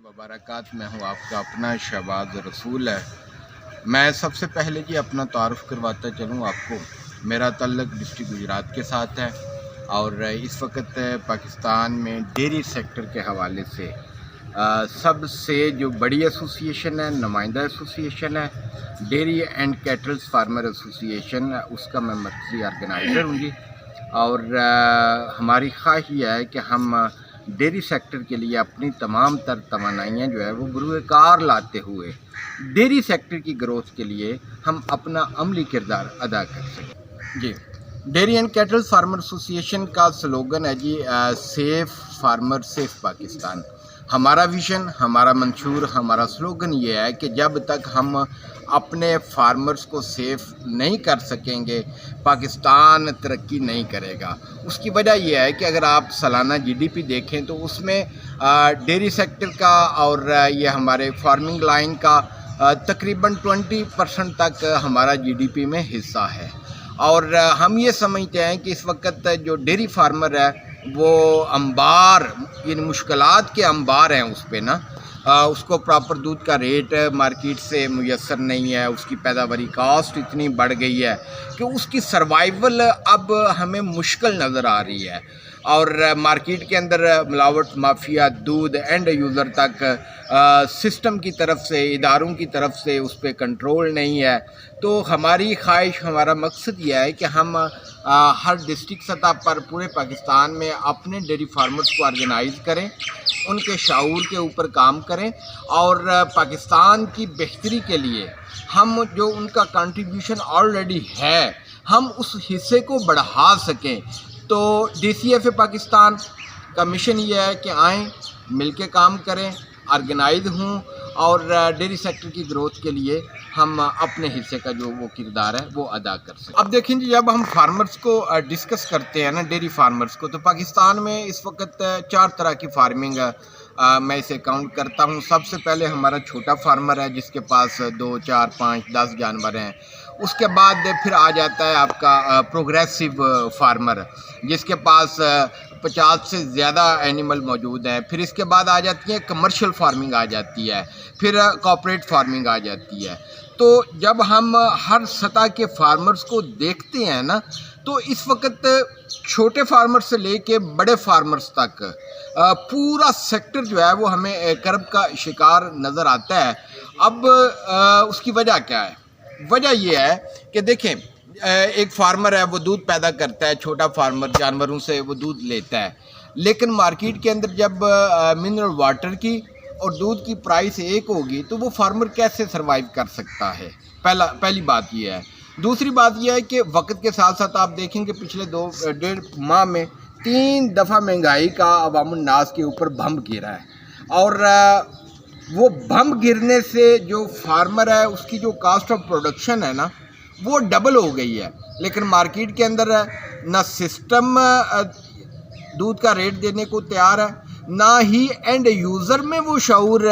वबरकात। मैं हूँ आपका अपना शहबाज रसूल है। मैं सबसे पहले जी अपना तारुफ़ करवाता चलूँ आपको। मेरा तल्लुक़ डिस्ट्रिक्ट गुजरात के साथ है और इस वक्त पाकिस्तान में डेयरी सेक्टर के हवाले से सबसे जो बड़ी एसोसिएशन है, नुमाइंदा एसोसिएशन है, dairy and kettles farmer association, उसका मैं मरकज़ी ऑर्गेनाइज़र हूँ जी। और हमारी ख्वाहिश ये है कि हम डेयरी सेक्टर के लिए अपनी तमाम तर तवानाइयाँ जो है वो बरूए कार लाते हुए डेयरी सेक्टर की ग्रोथ के लिए हम अपना अमली किरदार अदा कर सकें जी। Dairy and cattle farmer association का स्लोगन है जी सेफ फार्मर सेफ पाकिस्तान। हमारा विज़न, हमारा मंशूर, हमारा स्लोगन ये है कि जब तक हम अपने फार्मर्स को सेफ नहीं कर सकेंगे पाकिस्तान तरक्की नहीं करेगा। उसकी वजह यह है कि अगर आप सालाना जीडीपी देखें तो उसमें डेयरी सेक्टर का और ये हमारे फार्मिंग लाइन का तकरीबन 20% तक हमारा जीडीपी में हिस्सा है। और हम ये समझते हैं कि इस वक्त जो डेयरी फार्मर है वो अंबार, इन मुश्किलात के अंबार हैं उस पे ना, उसको प्रॉपर दूध का रेट मार्केट से मुयस्सर नहीं है, उसकी पैदावारी कास्ट इतनी बढ़ गई है कि उसकी सर्वाइवल अब हमें मुश्किल नज़र आ रही है। और मार्केट के अंदर मिलावट माफिया दूध एंड यूज़र तक सिस्टम की तरफ से, इदारों की तरफ से उस पर कंट्रोल नहीं है। तो हमारी ख्वाहिश, हमारा मकसद यह है कि हम हर डिस्ट्रिक्ट सतह पर पूरे पाकिस्तान में अपने डेयरी फार्मर्स को ऑर्गेनाइज़ करें, उनके शऊर के ऊपर काम करें और पाकिस्तान की बेहतरी के लिए हम जो उनका कंट्रीब्यूशन ऑलरेडी है हम उस हिस्से को बढ़ा सकें। तो DCFA पाकिस्तान का मिशन ये है कि आएँ, मिलके काम करें, ऑर्गेनाइज हों और डेयरी सेक्टर की ग्रोथ के लिए हम अपने हिस्से का जो वो किरदार है वो अदा कर सकें। अब देखें जी, जब हम फार्मर्स को डिस्कस करते हैं ना, डेयरी फार्मर्स को, तो पाकिस्तान में इस वक्त 4 तरह की फार्मिंग मैं इसे काउंट करता हूँ। सबसे पहले हमारा छोटा फार्मर है जिसके पास 2, 4, 5, 10 जानवर हैं। उसके बाद फिर आ जाता है आपका प्रोग्रेसिव फार्मर जिसके पास 50 से ज़्यादा एनिमल मौजूद हैं। फिर इसके बाद आ जाती है कमर्शियल फार्मिंग आ जाती है, फिर कॉर्पोरेट फार्मिंग आ जाती है। तो जब हम हर सतह के फार्मर्स को देखते हैं ना, तो इस वक्त छोटे फार्मर्स से लेके बड़े फार्मर्स तक पूरा सेक्टर जो है वो हमें कर्ब का शिकार नज़र आता है। अब उसकी वजह क्या है? वजह ये है कि देखें, एक फार्मर है वो दूध पैदा करता है, छोटा फार्मर जानवरों से वो दूध लेता है, लेकिन मार्केट के अंदर जब मिनरल वाटर की और दूध की प्राइस एक होगी तो वो फार्मर कैसे सरवाइव कर सकता है? पहली बात ये है। दूसरी बात यह है कि वक्त के साथ साथ आप देखेंगे पिछले 2-1.5 माह में 3 दफ़ा महंगाई का अवामुन नास के ऊपर बम गिरा है और वो बम गिरने से जो फार्मर है उसकी जो कास्ट ऑफ प्रोडक्शन है ना वो डबल हो गई है। लेकिन मार्केट के अंदर ना सिस्टम दूध का रेट देने को तैयार है, ना ही एंड यूज़र में वो शऊर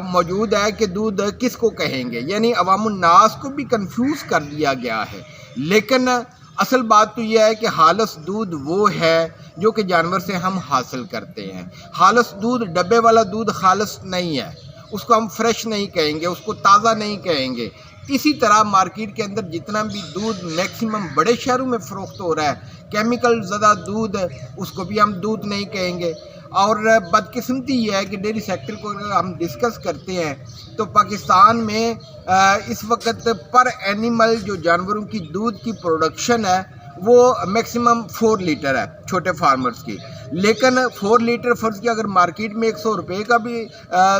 मौजूद है कि दूध किसको कहेंगे। यानी अवामुन नास को भी कंफ्यूज कर दिया गया है। लेकिन असल बात तो यह है कि खालिस दूध वो है जो कि जानवर से हम हासिल करते हैं। खालिस दूध, डब्बे वाला दूध खालिस नहीं है, उसको हम फ्रेश नहीं कहेंगे, उसको ताज़ा नहीं कहेंगे। इसी तरह मार्केट के अंदर जितना भी दूध मैक्सिमम बड़े शहरों में फ़रोख्त हो रहा है, केमिकल ज़्यादा दूध, उसको भी हम दूध नहीं कहेंगे। और बदकिस्मती ये है कि डेयरी सेक्टर को अगर हम डिस्कस करते हैं तो पाकिस्तान में इस वक्त पर एनिमल जो जानवरों की दूध की प्रोडक्शन है वो मैक्सिमम 4 लीटर है छोटे फार्मर्स की। लेकिन 4 लीटर फ़र्ज़ की अगर मार्केट में 100 रुपये का भी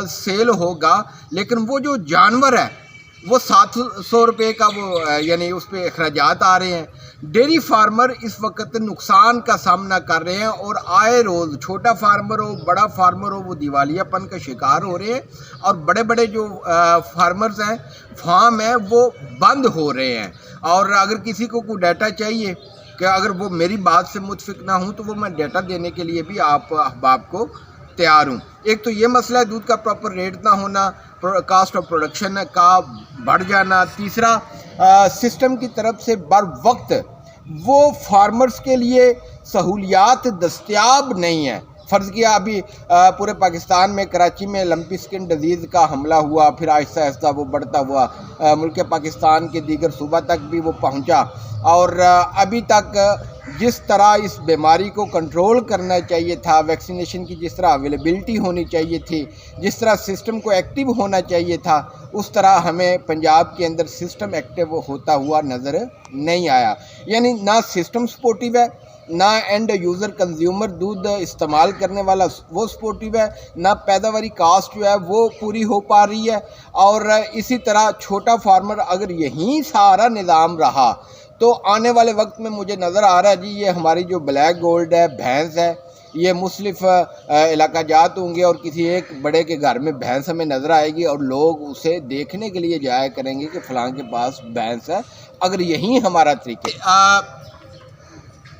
सेल होगा, लेकिन वो जो जानवर है वो 700 रुपये का वो यानी उस पर अखराजात आ रहे हैं। डेयरी फार्मर इस वक्त नुकसान का सामना कर रहे हैं और आए रोज़ छोटा फार्मर हो, बड़ा फार्मर हो, वो दिवालियापन का शिकार हो रहे हैं और बड़े बड़े जो फार्मर्स हैं, फार्म हैं, वो बंद हो रहे हैं। और अगर किसी को कोई डाटा चाहिए कि अगर वो मेरी बात से मुतफिक ना हूँ तो वो मैं डाटा देने के लिए भी आप अहबाब को तैयार हूँ। एक तो ये मसला है दूध का प्रॉपर रेट ना होना, कास्ट ऑफ प्रोडक्शन का बढ़ जाना। तीसरा सिस्टम की तरफ से बर वक्त वो फार्मर्स के लिए सहूलियात दस्तयाब नहीं है فرض کیا ابھی پورے پاکستان میں کراچی میں لمپی سکن ڈیزیز کا حملہ ہوا، پھر آہستہ آہستہ وہ بڑھتا ہوا ملک پاکستان کے دیگر صوبہ تک بھی وہ پہنچا، اور ابھی تک جس طرح اس بیماری کو کنٹرول کرنا چاہیے تھا، ویکسینیشن کی جس طرح اویلیبلٹی ہونی چاہیے تھی، جس طرح سسٹم کو ایکٹیو ہونا چاہیے تھا، اس طرح ہمیں پنجاب کے اندر سسٹم ایکٹیو ہوتا ہوا نظر نہیں آیا۔ یعنی نہ سسٹم سپورٹیو ہے، نہ اینڈ یوزر کنزیومر دودھ استعمال کرنے والا وہ سپورٹیو ہے، نہ پیداواری کاسٹ جو ہے وہ پوری ہو پا رہی ہے، اور اسی طرح چھوٹا فارمر اگر یہیں سارا نظام رہا تو آنے والے وقت میں مجھے نظر آ رہا ہے جی یہ ہماری جو بلیک گولڈ ہے، بھینس ہے، یہ مختلف علاقہ جات ہوں گے اور کسی ایک بڑے کے گھر میں بھینس ہمیں نظر آئے گی اور لوگ اسے دیکھنے کے لیے جایا کریں گے کہ فلاں کے پاس بھینس ہے، اگر یہی ہمارا طریقہ۔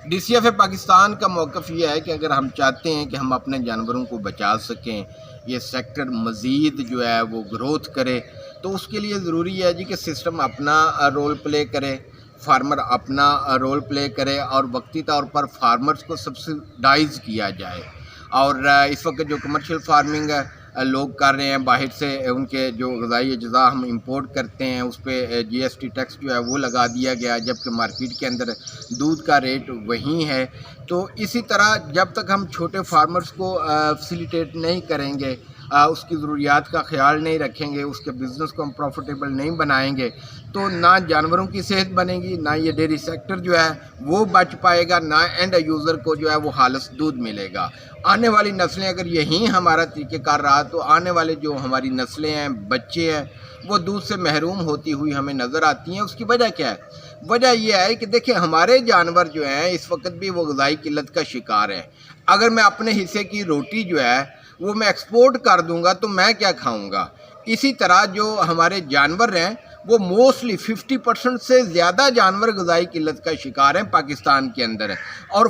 D C F A Pakistan کا موقف یہ ہے کہ اگر ہم چاہتے ہیں کہ ہم اپنے جانوروں کو بچا سکیں، یہ سیکٹر مزید جو ہے وہ گروتھ کرے، تو اس کے لیے ضروری ہے جی کہ سسٹم اپنا رول پلے کرے، فارمر اپنا رول پلے کرے، اور وقتی طور پر فارمرز کو سبسڈائز کیا جائے۔ اور اس وقت جو کمرشل فارمنگ لوگ کر رہے ہیں، باہر سے ان کے جو غذائی اجزاء ہم امپورٹ کرتے ہیں اس پہ جی ایس ٹی ٹیکس جو ہے وہ لگا دیا گیا، جبکہ مارکیٹ کے اندر دودھ کا ریٹ وہی ہے۔ تو اسی طرح جب تک ہم چھوٹے فارمرز کو فیسیلیٹیٹ نہیں کریں گے، اس کی ضروریات کا خیال نہیں رکھیں گے، اس کے بزنس کو ہم پروفیٹیبل نہیں بنائیں گے، تو نہ جانوروں کی صحت بنے گی، نہ یہ ڈیری سیکٹر جو ہے وہ بچ پائے گا، نہ اینڈ یوزر کو جو ہے وہ خالص دودھ ملے گا۔ آنے والی نسلیں اگر یہی ہمارا طریقہ کار رہا تو آنے والے جو ہماری نسلیں ہیں، بچے ہیں، وہ دودھ سے محروم ہوتی ہوئی ہمیں نظر آتی ہیں۔ اس کی وجہ کیا ہے؟ وجہ یہ ہے کہ دیکھیں ہمارے جانور جو ہیں اس وقت بھی وہ غذائی قلت کا شکار ہیں۔ اگر میں اپنے حصے کی روٹی جو ہے وہ میں ایکسپورٹ کر دوں گا تو میں کیا کھاؤں گا؟ اسی طرح جو ہمارے جانور ہیں وہ موسٹلی 50% سے زیادہ جانور غذائی قلت کا شکار ہیں پاکستان کے اندر، اور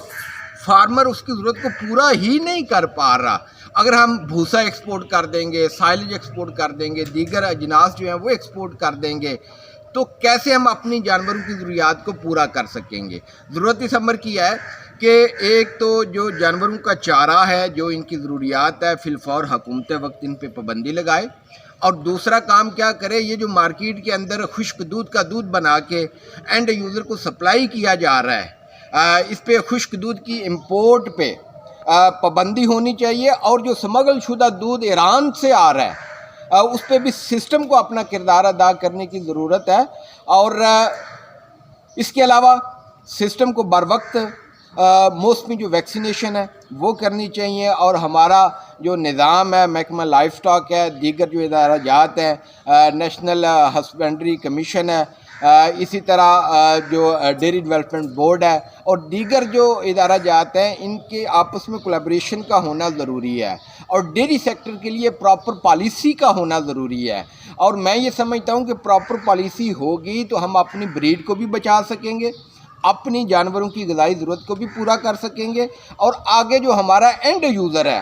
فارمر اس کی ضرورت کو پورا ہی نہیں کر پا رہا۔ اگر ہم بھوسا ایکسپورٹ کر دیں گے، سائلج ایکسپورٹ کر دیں گے، دیگر اجناس جو ہیں وہ ایکسپورٹ کر دیں گے، تو کیسے ہم اپنی جانوروں کی ضروریات کو پورا کر سکیں گے؟ ضرورت اس امر کی ہے کہ ایک تو جو جانوروں کا چارہ ہے، جو ان کی ضروریات ہے، فی الفور حکومت وقت ان پہ پابندی لگائے، اور دوسرا کام کیا کرے، یہ جو مارکیٹ کے اندر خشک دودھ کا دودھ بنا کے اینڈ یوزر کو سپلائی کیا جا رہا ہے، اس پہ خشک دودھ کی امپورٹ پہ پابندی ہونی چاہیے، اور جو سمگل شدہ دودھ ایران سے آ رہا ہے اس پہ بھی سسٹم کو اپنا کردار ادا کرنے کی ضرورت ہے، اور اس کے علاوہ سسٹم کو بر وقت موسمی جو ویکسینیشن ہے وہ کرنی چاہیے، اور ہمارا جو نظام ہے، محکمہ لائف سٹاک ہے، دیگر جو ادارہ جات ہیں، نیشنل ہسبینڈری کمیشن ہے، اسی طرح جو ڈیری ڈیولپمنٹ بورڈ ہے، اور دیگر جو ادارہ جات ہیں، ان کے آپس میں کولیبریشن کا ہونا ضروری ہے، اور ڈیری سیکٹر کے لیے پراپر پالیسی کا ہونا ضروری ہے۔ اور میں یہ سمجھتا ہوں کہ پراپر پالیسی ہوگی تو ہم اپنی بریڈ کو بھی بچا سکیں گے، اپنی جانوروں کی غذائی ضرورت کو بھی پورا کر سکیں گے، اور آگے جو ہمارا اینڈ یوزر ہے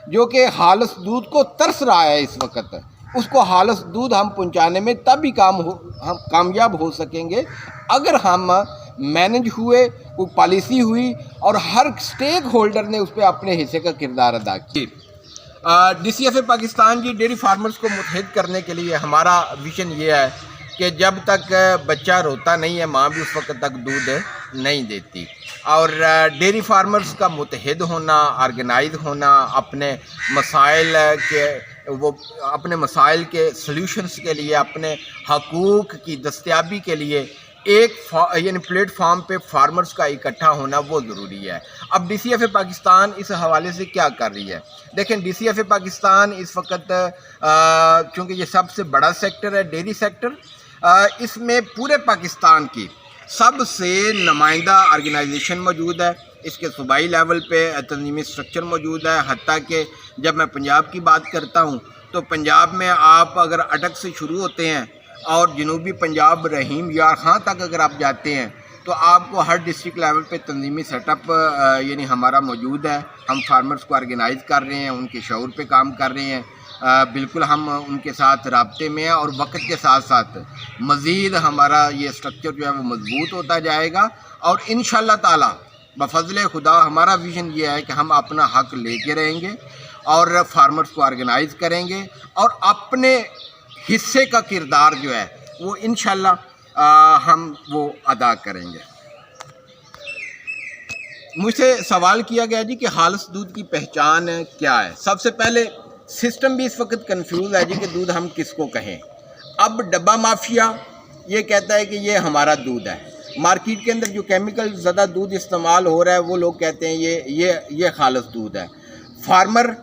جو کہ خالص دودھ کو ترس رہا ہے اس وقت، اس کو خالص دودھ ہم پہنچانے میں تب ہی ہم کامیاب ہو سکیں گے اگر ہم مینج ہوئے، کوئی پالیسی ہوئی، اور ہر سٹیک ہولڈر نے اس پہ اپنے حصے کا کردار ادا کیا۔ D C F A Pakistan جی ڈیری فارمرز کو متحد کرنے کے لیے ہمارا ویژن یہ ہے کہ جب تک بچہ روتا نہیں ہے ماں بھی اس وقت تک دودھ نہیں دیتی، اور ڈیری فارمرز کا متحد ہونا، آرگنائز ہونا، اپنے مسائل کے سلیوشنز کے لیے، اپنے حقوق کی دستیابی کے لیے ایک یعنی پلیٹ فارم پہ فارمرز کا اکٹھا ہونا وہ ضروری ہے۔ اب D C F A Pakistan اس حوالے سے کیا کر رہی ہے؟ دیکھیں D C F A Pakistan اس وقت چونکہ یہ سب سے بڑا سیکٹر ہے ڈیری سیکٹر، اس میں پورے پاکستان کی سب سے نمائندہ آرگنائزیشن موجود ہے، اس کے صوبائی لیول پہ تنظیمی سٹرکچر موجود ہے، حتیٰ کہ جب میں پنجاب کی بات کرتا ہوں تو پنجاب میں آپ اگر اٹک سے شروع ہوتے ہیں اور جنوبی پنجاب رحیم یار خان تک اگر آپ جاتے ہیں تو آپ کو ہر ڈسٹرکٹ لیول پہ تنظیمی سیٹ اپ یعنی ہمارا موجود ہے۔ ہم فارمرز کو آرگنائز کر رہے ہیں، ان کے شعور پہ کام کر رہے ہیں، بالکل ہم ان کے ساتھ رابطے میں ہیں، اور وقت کے ساتھ ساتھ مزید ہمارا یہ سٹرکچر جو ہے وہ مضبوط ہوتا جائے گا، اور انشاءاللہ تعالی बफजल खुदा हमारा विज़न ये है कि हम अपना हक लेके रहेंगे और फार्मर्स को ऑर्गेनाइज़ करेंगे और अपने हिस्से का किरदार जो है वो इंशाल्लाह हम वो अदा करेंगे। मुझसे सवाल किया गया जी कि खालिस दूध की पहचान क्या है। सबसे पहले सिस्टम भी इस वक्त कंफ्यूज है जी कि दूध हम किसको कहें। अब डब्बा माफिया ये कहता है कि ये हमारा दूध है, मार्केट के अंदर जो केमिकल ज़्यादा दूध इस्तेमाल हो रहा है वो लोग कहते हैं ये खालिस दूध है, फार्मर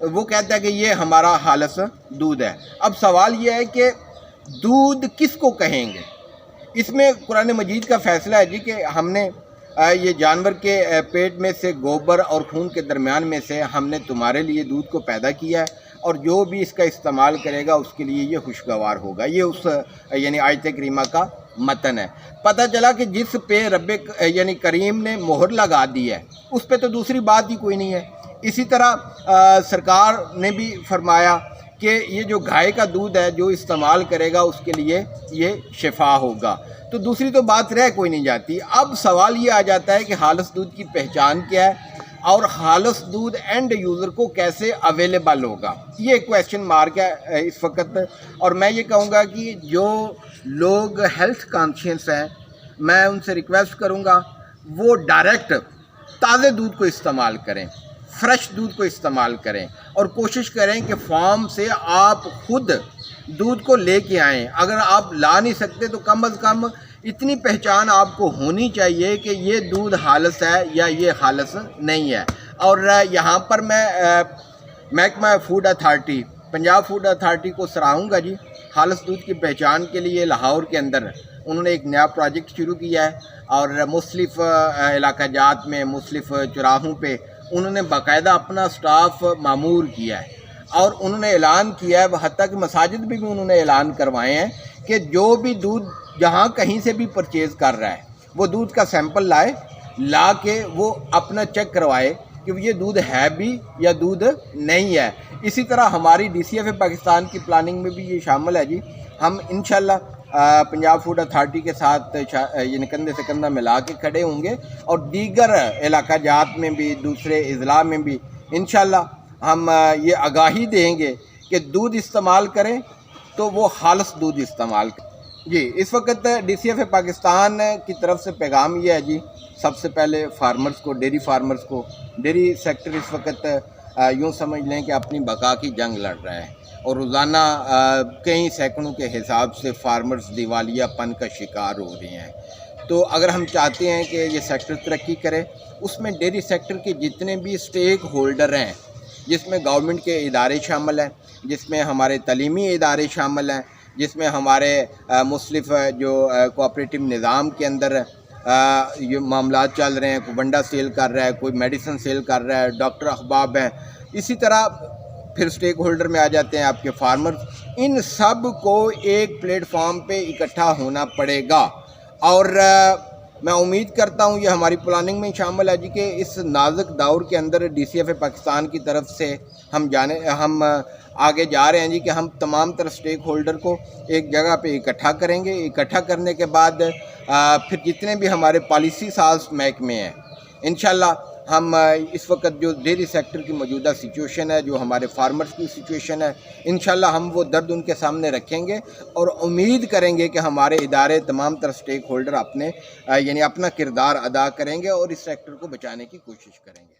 वो कहता है कि ये हमारा खालिस दूध है। अब सवाल ये है कि दूध किसको कहेंगे। इसमें कुरान मजीद का फ़ैसला है जी कि हमने ये जानवर के पेट में से गोबर और खून के दरमियान में से हमने तुम्हारे लिए दूध को पैदा किया है और जो भी इसका इस्तेमाल करेगा उसके लिए ये खुशगवार होगा। ये उस यानी आयत करीमा का मतन है। पता चला कि जिस पे रब्बे यानी करीम ने मोहर लगा दी है उस पे तो दूसरी बात ही कोई नहीं है। इसी तरह सरकार ने भी फरमाया कि ये जो गाय का दूध है जो इस्तेमाल करेगा उसके लिए ये शिफा होगा, तो दूसरी तो बात रह कोई नहीं जाती। अब सवाल ये आ जाता है कि खालिस दूध की पहचान क्या है और खालिस दूध एंड यूज़र को कैसे अवेलेबल होगा, ये क्वेश्चन मार्क है इस वक्त। और मैं ये कहूँगा कि जो लोग हेल्थ कॉन्शियस हैं मैं उनसे रिक्वेस्ट करूँगा वो डायरेक्ट ताज़े दूध को इस्तेमाल करें, फ्रेश दूध को इस्तेमाल करें और कोशिश करें कि फार्म से आप खुद दूध को लेके आएँ। अगर आप ला नहीं सकते तो कम अज़ कम इतनी पहचान आपको होनी चाहिए कि ये दूध खालिस है या ये खालिस नहीं है। और यहाँ पर मैं महकमा food authority, Punjab food authority को सराहूँगा जी। खालिस दूध की पहचान के लिए लाहौर के अंदर उन्होंने एक नया प्रोजेक्ट शुरू किया है और मुख्तलिफ़ इलाका जात में मुख्तलिफ़ चौराहों पे उन्होंने बाकायदा अपना स्टाफ मामूर किया है और उन्होंने ऐलान किया है, हत्ता कि मसाजिद भी उन्होंने ऐलान करवाए हैं कि जो भी दूध जहाँ कहीं से भी परचेज़ कर रहा है वो दूध का सैंपल ला के वो अपना चेक करवाए कि ये दूध है भी या दूध नहीं है। इसी तरह हमारी DCFA पाकिस्तान की प्लानिंग में भी ये शामिल है जी। हम इंशाल्लाह पंजाब फूड अथॉरिटी के साथ ये कंधे से कंधा मिला के खड़े होंगे और दीगर इलाका जात में भी दूसरे अज़ला में भी इंशाल्लाह हम ये आगाही देंगे कि दूध इस्तेमाल करें तो वो खालिस दूध इस्तेमाल करें। जी, इस वक्त DCFA पाकिस्तान की तरफ से पैगाम ये है जी, सबसे पहले फार्मर्स को, डेयरी फार्मर्स को, डेयरी सेक्टर इस वक्त यूँ समझ लें कि अपनी बका की जंग लड़ रहा है और रोज़ाना कई सैकड़ों के हिसाब से फार्मर्स दिवालियापन का शिकार हो रहे हैं। तो अगर हम चाहते हैं कि ये सेक्टर तरक्की करे उसमें डेयरी सेक्टर के जितने भी स्टेक होल्डर हैं, जिसमें गवर्नमेंट के इदारे शामिल हैं, जिसमें हमारे तालीमी इदारे शामिल हैं, जिसमें हमारे मुख्तलिफ़ जो कोऑपरेटिव निज़ाम के अंदर ये मामलात चल रहे हैं, कोई बंडा सेल कर रहा है, कोई मेडिसिन सेल कर रहा है, डॉक्टर अहबाब हैं, इसी तरह फिर स्टेक होल्डर में आ जाते हैं आपके फार्मर्स। इन सब को एक प्लेटफॉर्म पे इकट्ठा होना पड़ेगा और मैं उम्मीद करता हूँ ये हमारी प्लानिंग में शामिल है जी कि इस नाजुक दौर के अंदर DCFA पाकिस्तान की तरफ से हम आगे जा रहे हैं जी कि हम तमाम तरह स्टेक होल्डर को एक जगह पे इकट्ठा करेंगे। इकट्ठा करने के बाद फिर जितने भी हमारे पॉलिसी साज महकमे हैं इंशाल्लाह हम इस वक्त जो डेयरी सेक्टर की मौजूदा सिचुएशन है, जो हमारे फार्मर्स की सिचुएशन है, इंशाल्लाह हम वो दर्द उनके सामने रखेंगे और उम्मीद करेंगे कि हमारे इदारे तमाम तरह स्टेक होल्डर अपने यानी अपना किरदार अदा करेंगे और इस सेक्टर को बचाने की कोशिश करेंगे।